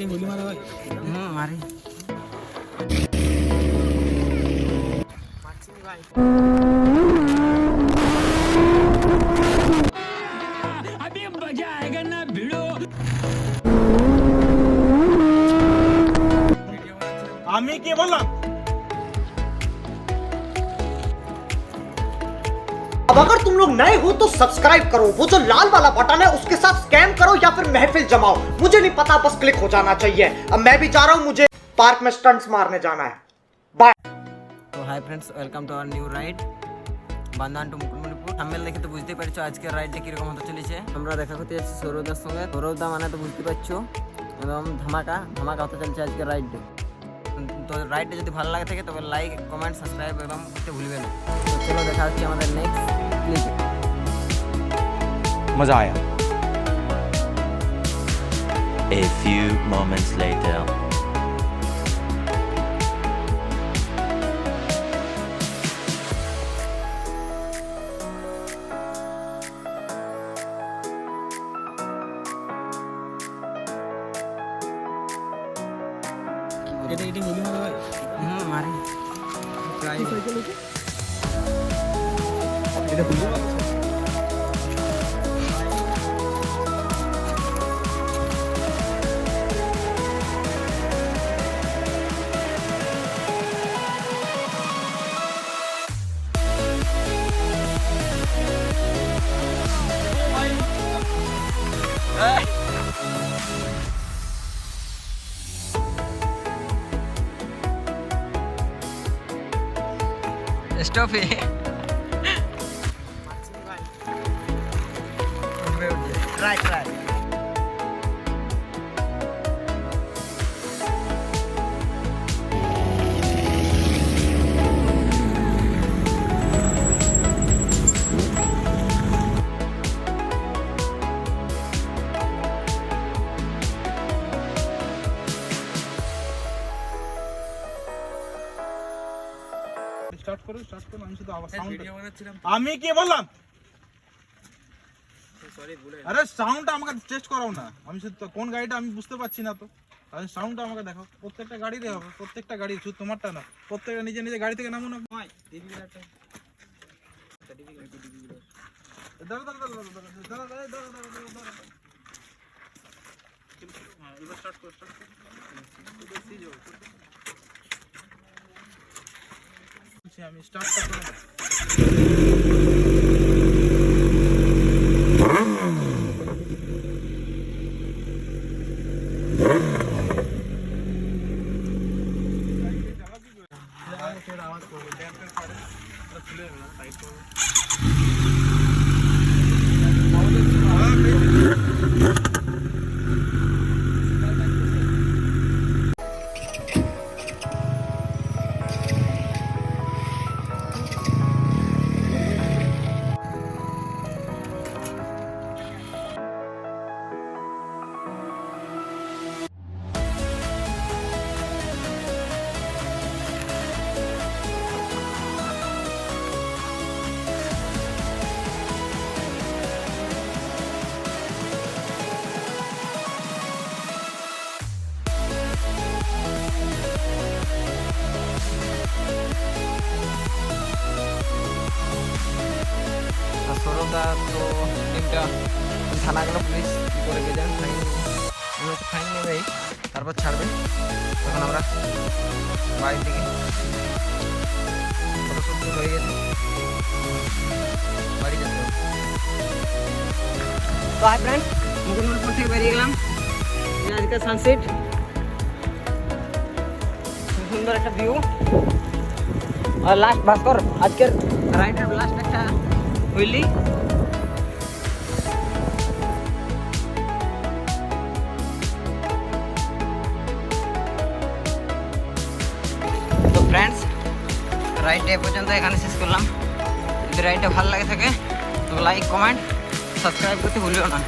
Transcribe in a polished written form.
गोली मारा भाई। मारी अभी मजा आएगा ना भिड़ो। আমি কি বললাম? अब अगर तुम लोग नए हो तो सब्सक्राइब करो, वो जो लाल वाला बटन है उसके साथ स्कैम करो या फिर महफिल जमाओ, मुझे नहीं पता, बस क्लिक हो जाना चाहिए। अब मैं भी जा रहा हूँ, मुझे पार्क में स्टंट्स मारने जाना है। बाय। তো hi friends, welcome to our new ride বান্ধান টু মুকুটমণিপুর। থাম্বনেল দেখে তো বুঝতেই পারছো আজকের রাইডটা কিরকম হতে চলেছে। আমরা দেখা করতে যাচ্ছি সৌরভদার সঙ্গে। সৌরভদা মানে তো বুঝতে পারছো একদম ধামাকা ধামাকা হতে চলছে আজকের রাইডটা। তো রাইডটা যদি ভালো লাগে থাকে তবে লাইক কমেন্ট সাবস্ক্রাইব একদম করতে ভুলবে না। তো চলো দেখা হচ্ছে আমাদের নেক্সট ক্লিপে। मजा आया। A few moments later. এটা গোলি মারা ভাই। মারি প্রায় এটা গোলি মারা। स्टॉप है ट्राई ट्राई স্টার্ট করো আমি শুধু আওয়াজ সাউন্ড ভিডিও বানাচ্ছিলাম। আমি কি বললাম? সরি ভুলে আরে সাউন্ডটা আমাকে টেস্ট করাও না। আমি শুধু কোন গাড়িটা আমি বুঝতে পারছি না তো। তাহলে সাউন্ডটা আমাকে দেখাও। প্রত্যেকটা গাড়িতে হবে, প্রত্যেকটা গাড়ি শুধু তোমারটা না, প্রত্যেকটা নিজে নিজে গাড়ি থেকে নামো না। ভাই দিবি একটা দাঁড়া দাঁড়া দাঁড়া দাঁড়া দাঁড়া দাঁড়া দাঁড়া। হ্যাঁ এবার স্টার্ট করো দেখি যাও। আমি স্টার্টটা করে আওয়াজ করবো খুলে টাইট করবো। সৌরভদা তো টিমটা থানা গেল, পুলিশ কী করে কে যান, ফাইন নেবে, তারপর ছাড়বে। তখন আমরা বাড়ির দিকে ফটোশ্যুট হয়ে গেছে, বাড়ি যেতে হবে। তো হাই ফ্রেন্ড, মুকুটমণিপুর থেকে বেরিয়ে গেলাম। আজকের সানসেট খুব সুন্দর একটা ভিউ। আর লাস্ট ভাস্কর আজকের রাইডের লাস্ট একটা বুঝলি। তো ফ্রেন্ডস, রাইডটা এ পর্যন্ত এখানে শেষ করলাম। যদি রাইডটা ভালো লাগে থাকে তো লাইক কমেন্ট সাবস্ক্রাইব করতে ভুলিও না।